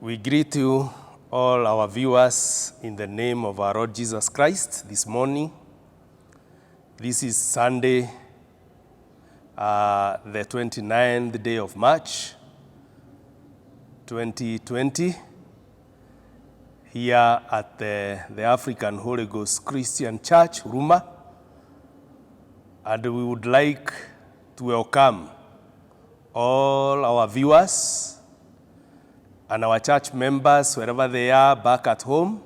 We greet you, all our viewers, in the name of our Lord Jesus Christ this morning. This is Sunday, the 29th day of March, 2020, here at the African Holy Ghost Christian Church, Huruma. And we would like to welcome all our viewers and our church members, wherever they are, back at home,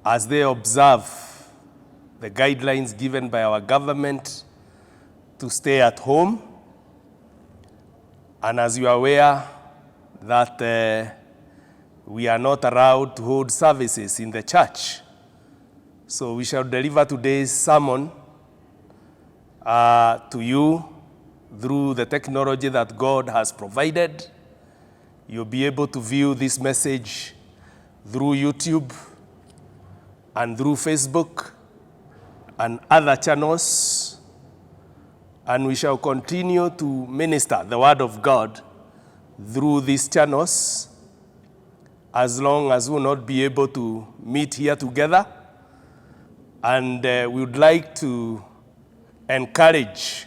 as they observe the guidelines given by our government to stay at home. And as you are aware that we are not allowed to hold services in the church, so we shall deliver today's sermon to you through the technology that God has provided. You'll be able to view this message through YouTube and through Facebook and other channels. And we shall continue to minister the Word of God through these channels as long as we'll not be able to meet here together. And we would like to encourage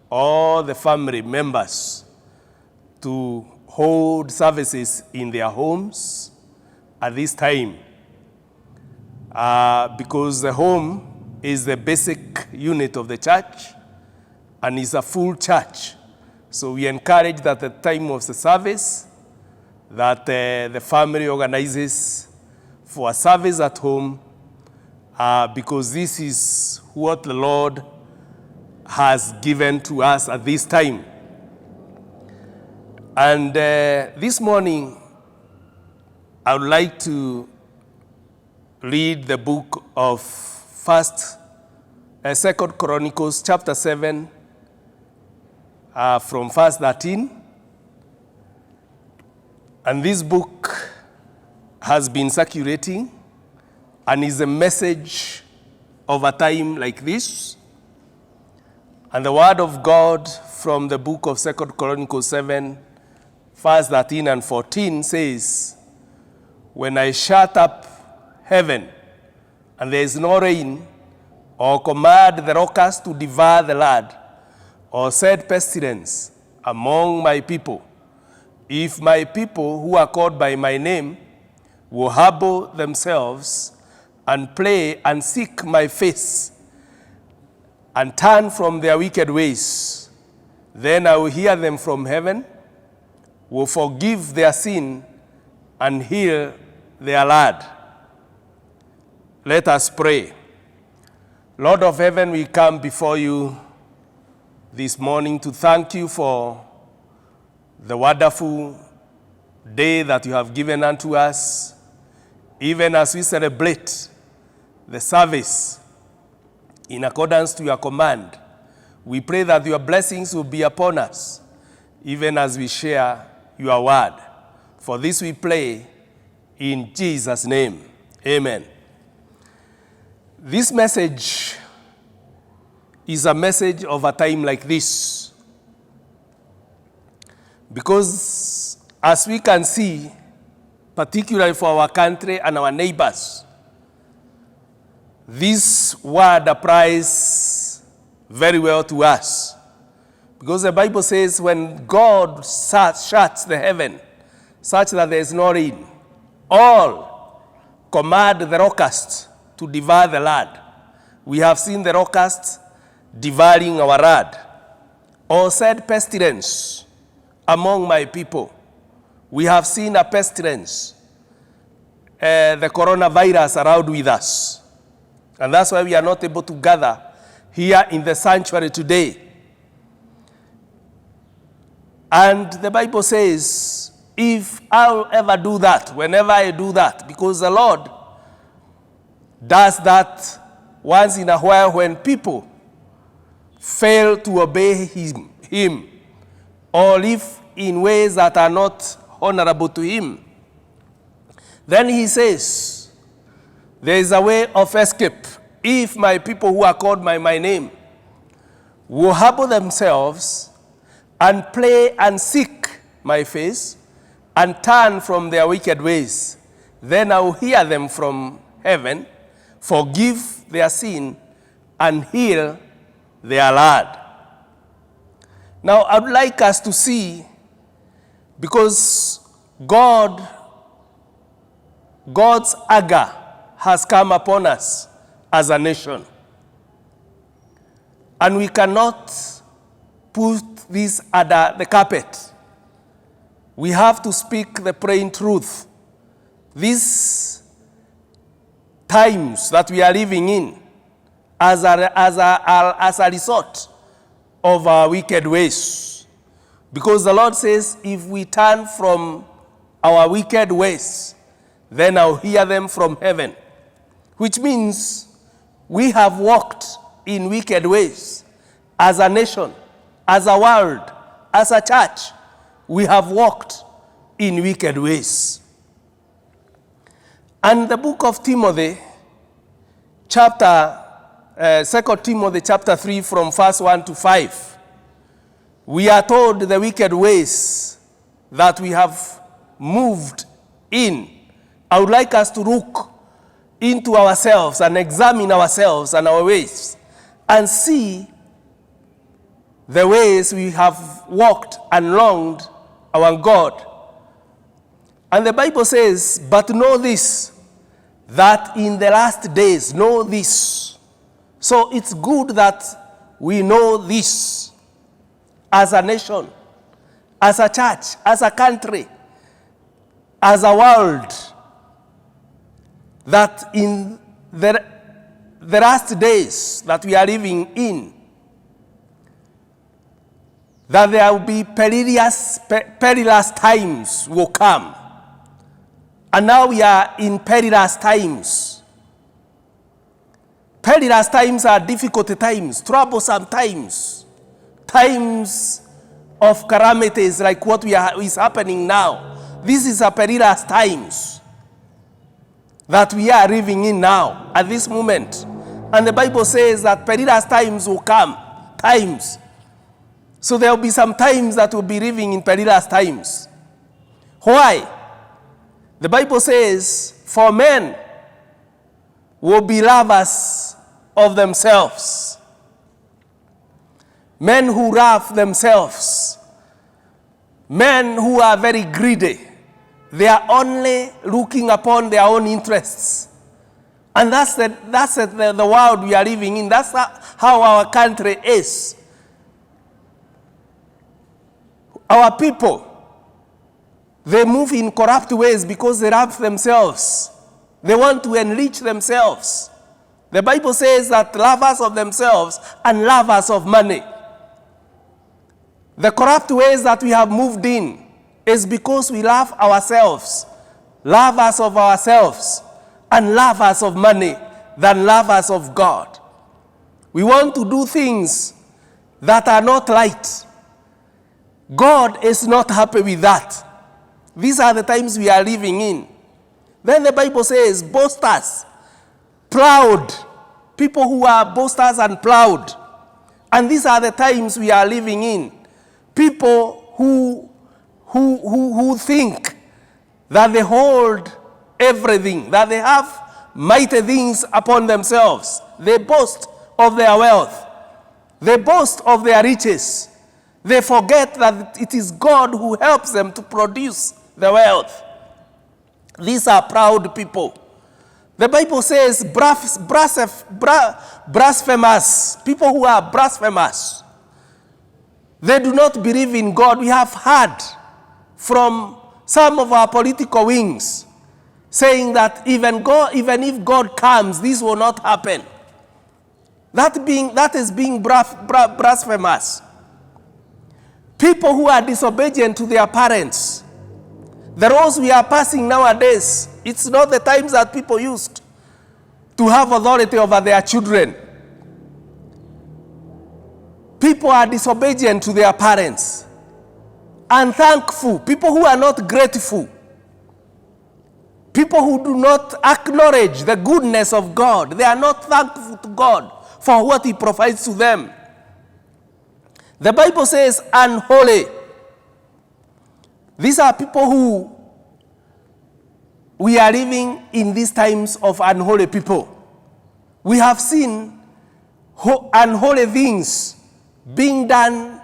all the family members to hold services in their homes at this time, because the home is the basic unit of the church and is a full church. So we encourage that at the time of the service that the family organizes for a service at home, because this is what the Lord has given to us at this time. And this morning, I would like to read the book of 2nd Chronicles chapter 7 from verse 13. And this book has been circulating and is a message of a time like this. And the word of God from the book of 2nd Chronicles 7, verse 13 and 14 says, "When I shut up heaven, and there is no rain, or command the locusts to devour the land, or set pestilence among my people, if my people who are called by my name will humble themselves and pray and seek my face and turn from their wicked ways, then I will hear them from heaven, will forgive their sin and heal their land." Let us pray. Lord of heaven, we come before you this morning to thank you for the wonderful day that you have given unto us, even as we celebrate the service in accordance to your command. We pray that your blessings will be upon us, even as we share your word. For this we pray in Jesus' name. Amen. This message is a message of a time like this, because as we can see, particularly for our country and our neighbors, this word applies very well to us. Because the Bible says when God shuts the heaven such that there is no rain, all command the locusts to devour the land. We have seen the locusts devouring our land. Or said pestilence among my people. We have seen a pestilence, the coronavirus around with us. And that's why we are not able to gather here in the sanctuary today. And the Bible says, if I'll ever do that, whenever I do that, because the Lord does that once in a while when people fail to obey him or live in ways that are not honorable to him, then he says, there is a way of escape. If my people who are called by my name will humble themselves and pray and seek my face and turn from their wicked ways, then I will hear them from heaven, forgive their sin, and heal their land. Now, I would like us to see, because God's anger has come upon us as a nation. And we cannot put this under the carpet. We have to speak the plain truth. These times that we are living in as a result of our wicked ways. Because the Lord says, if we turn from our wicked ways, then I'll hear them from heaven. Which means we have walked in wicked ways as a nation, as a world, as a church. We have walked in wicked ways. And the book of Timothy, 2 Timothy chapter 3 from verse 1 to 5, we are told the wicked ways that we have moved in. I would like us to look into ourselves and examine ourselves and our ways and see the ways we have walked and wronged our God. And the Bible says, but know this, that in the last days, know this. So it's good that we know this as a nation, as a church, as a country, as a world, that in the last days that we are living in, that there will be perilous times will come. And now we are in perilous times. Perilous times are difficult times, troublesome times, times of calamities like what is happening now. This is a perilous times that we are living in now, at this moment. And the Bible says that perilous times will come, times. So there will be some times that we'll be living in perilous times. Why? The Bible says, for men will be lovers of themselves. Men who love themselves. Men who are very greedy. They are only looking upon their own interests. And that's the world we are living in. That's how our country is. Our people, they move in corrupt ways because they love themselves. They want to enrich themselves. The Bible says that lovers of themselves and lovers of money. The corrupt ways that we have moved in is because we love ourselves, lovers of ourselves, and lovers of money than lovers of God. We want to do things that are not right. God is not happy with that. These are the times we are living in. Then the Bible says, boasters, proud, people who are boasters and proud. And these are the times we are living in. People who think that they hold everything, that they have mighty things upon themselves. They boast of their wealth. They boast of their riches. They forget that it is God who helps them to produce the wealth. These are proud people. The Bible says blasphemous, people who are blasphemous. They do not believe in God. We have heard from some of our political wings saying that even if God comes, this will not happen. That is being blasphemous. People who are disobedient to their parents. The laws we are passing nowadays, it's not the times that people used to have authority over their children. People are disobedient to their parents. Unthankful. People who are not grateful. People who do not acknowledge the goodness of God. They are not thankful to God for what He provides to them. The Bible says unholy. These are people who we are living in these times of unholy people. We have seen unholy things being done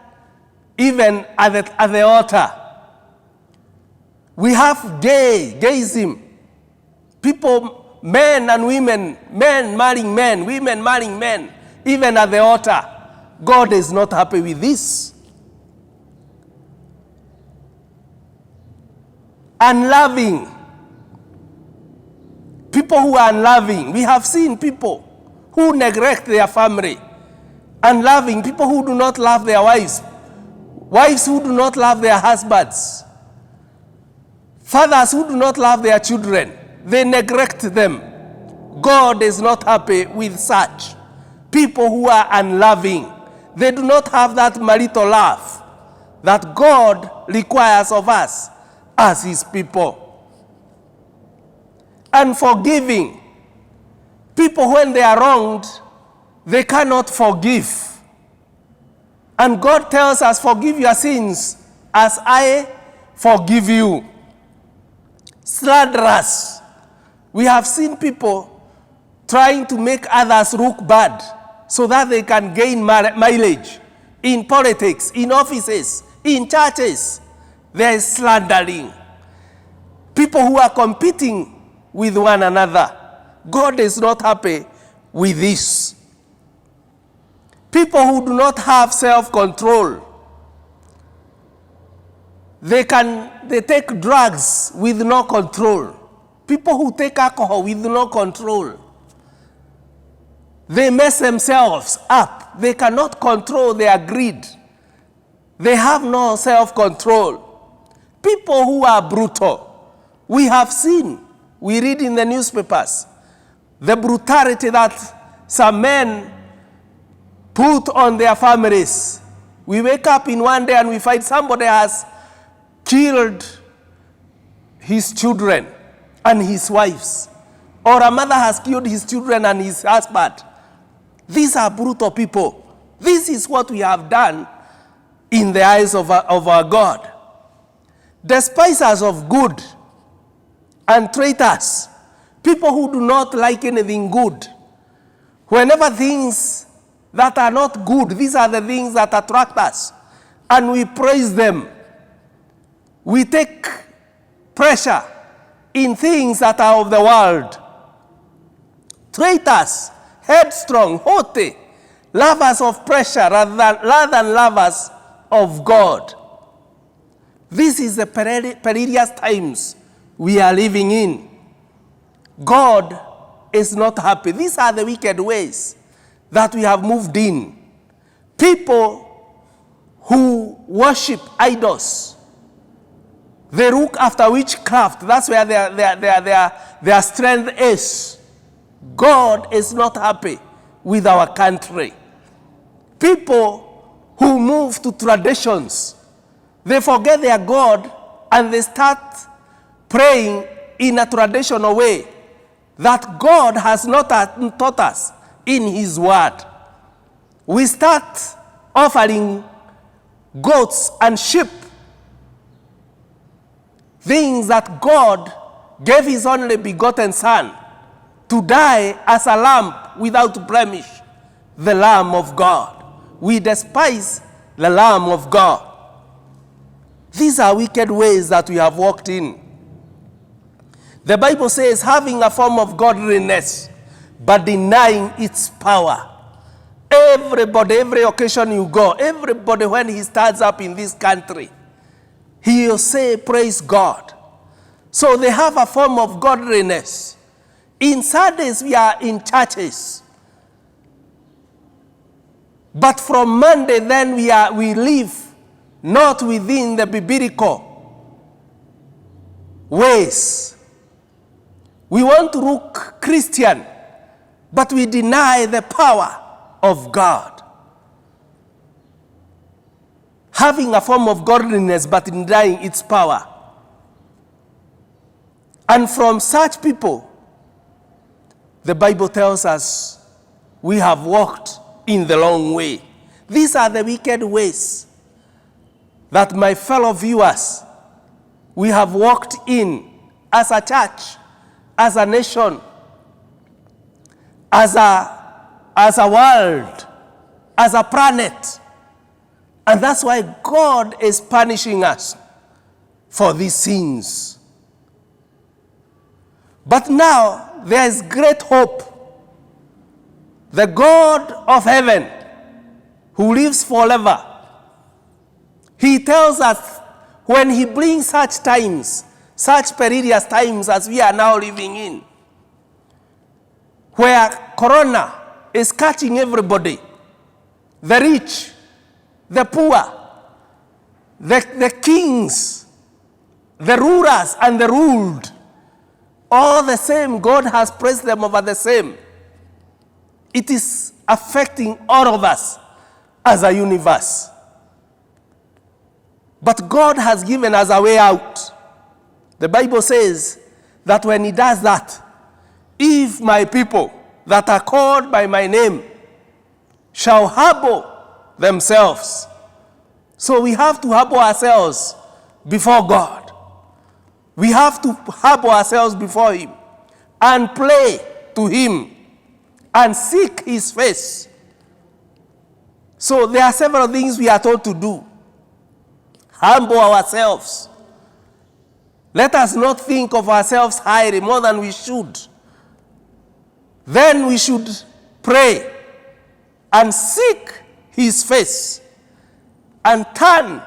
even at the altar. We have gayism. People, men and women, men marrying men, women marrying men, even at the altar. God is not happy with this. Unloving. People who are unloving. We have seen people who neglect their family. Unloving. People who do not love their wives. Wives who do not love their husbands. Fathers who do not love their children. They neglect them. God is not happy with such. People who are unloving. They do not have that marital love that God requires of us as his people. Unforgiving. People, when they are wronged, they cannot forgive. And God tells us, forgive your sins as I forgive you. Slanderous. We have seen people trying to make others look bad so that they can gain mileage in politics, in offices, in churches. There is slandering. People who are competing with one another. God is not happy with this. People who do not have self-control. They take drugs with no control. People who take alcohol with no control. They mess themselves up. They cannot control their greed. They have no self-control. People who are brutal. We have seen, we read in the newspapers, the brutality that some men put on their families. We wake up in one day and we find somebody has killed his children and his wives. Or a mother has killed his children and his husband. These are brutal people. This is what we have done in the eyes of our God. Despisers of good and traitors. People who do not like anything good. Whenever things that are not good, these are the things that attract us. And we praise them. We take pleasure in things that are of the world. Traitors, headstrong, haughty, lovers of pleasure rather than lovers of God. This is the perilous times we are living in. God is not happy. These are the wicked ways that we have moved in. People who worship idols. They look after witchcraft. That's where their strength is. God is not happy with our country. People who move to traditions. They forget their God and they start praying in a traditional way that God has not taught us in his word. We start offering goats and sheep, things that God gave his only begotten Son to die as a lamb without blemish, the Lamb of God. We despise the Lamb of God. These are wicked ways that we have walked in. The Bible says, having a form of godliness, but denying its power. Everybody, every occasion you go, everybody when he stands up in this country, he will say, praise God. So they have a form of godliness. In Sundays, we are in churches. But from Monday, then we live not within the biblical ways. We want to look Christian, but we deny the power of God. Having a form of godliness, but denying its power. And from such people, the Bible tells us we have walked in the long way. These are the wicked ways that my fellow viewers we have walked in as a church, as a nation, as a world, as a planet. And that's why God is punishing us for these sins. But now there is great hope. The God of heaven, who lives forever, he tells us when he brings such times, such perilous times as we are now living in, where corona is catching everybody, the rich, the poor, the kings, the rulers and the ruled, all the same. God has placed them over the same. It is affecting all of us as a universe. But God has given us a way out. The Bible says that when he does that, if my people that are called by my name shall humble themselves. So we have to humble ourselves before God. We have to humble ourselves before him and pray to him and seek his face. So there are several things we are told to do. Humble ourselves. Let us not think of ourselves highly more than we should. Then we should pray and seek his face and turn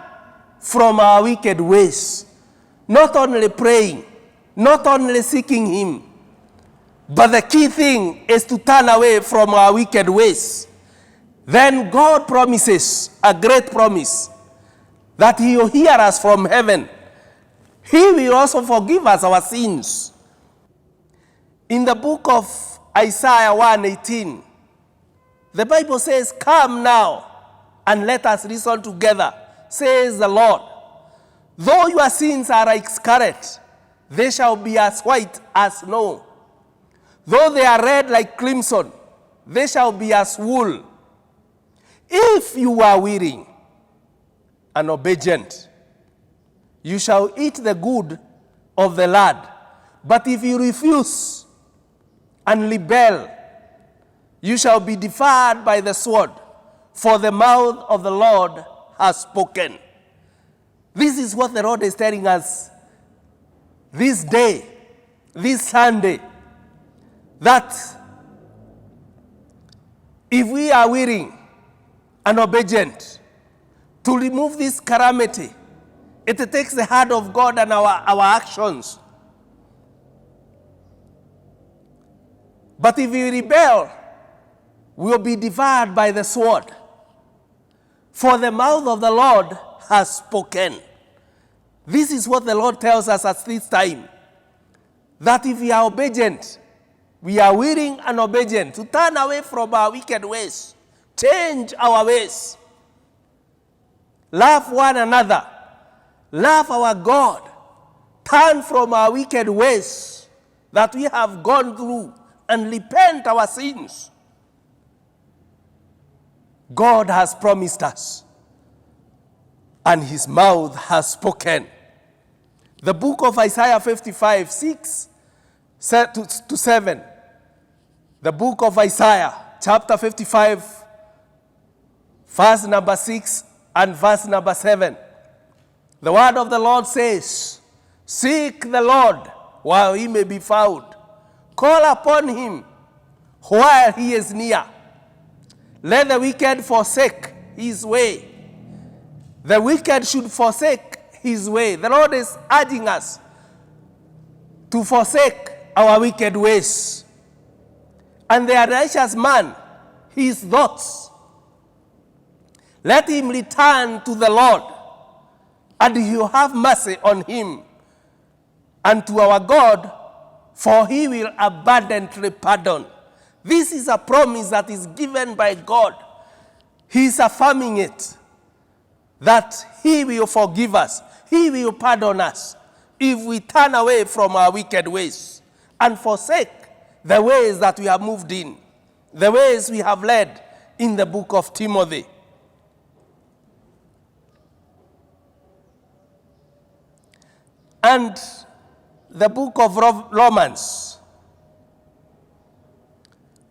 from our wicked ways. Not only praying, not only seeking him, but the key thing is to turn away from our wicked ways. Then God promises a great promise that he will hear us from heaven. He will also forgive us our sins. In the book of Isaiah 1:18, the Bible says, "Come now and let us reason together, says the Lord. Though your sins are like scarlet, they shall be as white as snow. Though they are red like crimson, they shall be as wool. If you are willing and obedient, you shall eat the good of the land. But if you refuse and rebel, you shall be devoured by the sword, for the mouth of the Lord has spoken." This is what the Lord is telling us this day, this Sunday, that if we are willing and obedient to remove this calamity, it takes the hand of God and our actions. But if we rebel, we will be devoured by the sword. For the mouth of the Lord has spoken. This is what the Lord tells us at this time. That if we are obedient, we are willing and obedient to turn away from our wicked ways, change our ways, love one another, love our God, turn from our wicked ways that we have gone through and repent our sins. God has promised us, and his mouth has spoken. The book of Isaiah 55, 6 to 7. The book of Isaiah, chapter 55, verse number 6 and verse number 7. The word of the Lord says, "Seek the Lord while he may be found. Call upon him while he is near. Let the wicked forsake his way." The wicked should forsake his way. The Lord is urging us to forsake our wicked ways. And the righteous man, his thoughts, let him return to the Lord, and he will have mercy on him, and to our God, for he will abundantly pardon. This is a promise that is given by God. He is affirming it, that he will forgive us, he will pardon us, if we turn away from our wicked ways and forsake the ways that we have moved in, the ways we have led in the book of Timothy. And the book of Romans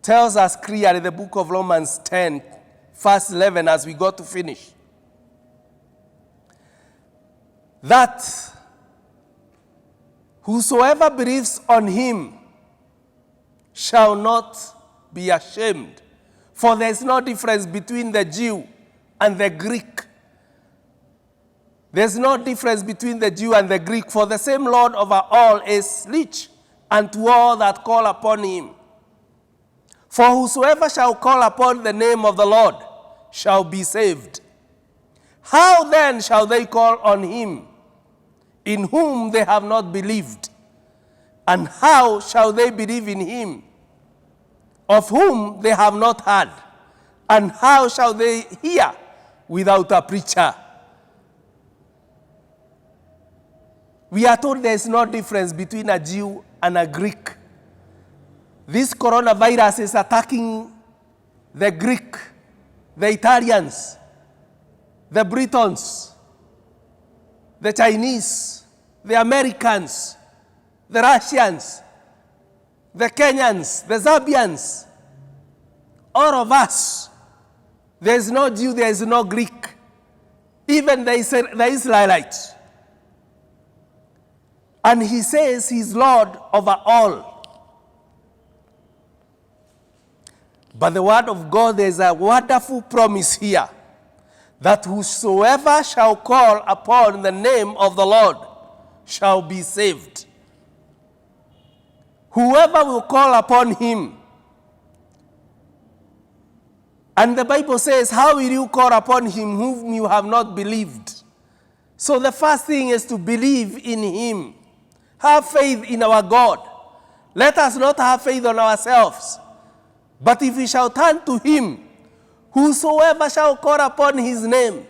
tells us clearly, the book of Romans 10, verse 11, as we go to finish, that whosoever believes on him shall not be ashamed. For there is no difference between the Jew and the Greek. There's no difference between the Jew and the Greek, for the same Lord over all is rich unto all that call upon him. For whosoever shall call upon the name of the Lord shall be saved. How then shall they call on him in whom they have not believed? And how shall they believe in him of whom they have not heard? And how shall they hear without a preacher? We are told there is no difference between a Jew and a Greek. This coronavirus is attacking the Greek, the Italians, the Britons, the Chinese, the Americans, the Russians, the Kenyans, the Zambians, all of us. There is no Jew, there is no Greek, even the Israelites. And he says he's Lord over all. But the word of God, there's a wonderful promise here, that whosoever shall call upon the name of the Lord shall be saved. Whoever will call upon him. And the Bible says, how will you call upon him whom you have not believed? So the first thing is to believe in him. Have faith in our God. Let us not have faith on ourselves. But if we shall turn to him, whosoever shall call upon his name,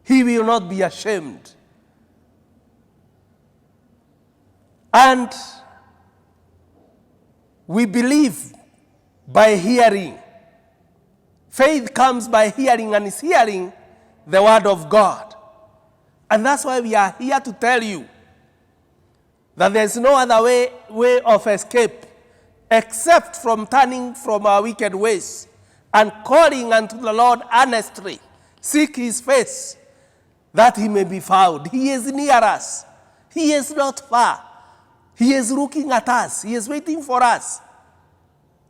he will not be ashamed. And we believe by hearing. Faith comes by hearing, and is hearing the word of God. And that's why we are here to tell you that there's no other way of escape except from turning from our wicked ways and calling unto the Lord earnestly. Seek his face, that he may be found. He is near us. He is not far. He is looking at us. He is waiting for us,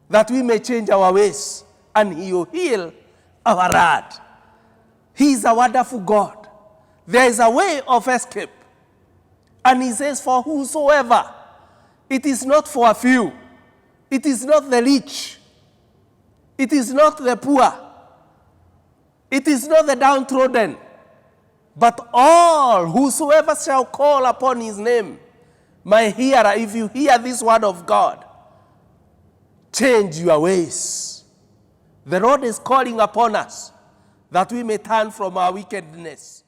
that we may change our ways, and he will heal our land. He is a wonderful God. There is a way of escape. And he says, for whosoever. It is not for a few. It is not the rich. It is not the poor. It is not the downtrodden. But all, whosoever shall call upon his name. My hearer, if you hear this word of God, change your ways. The Lord is calling upon us, that we may turn from our wickedness.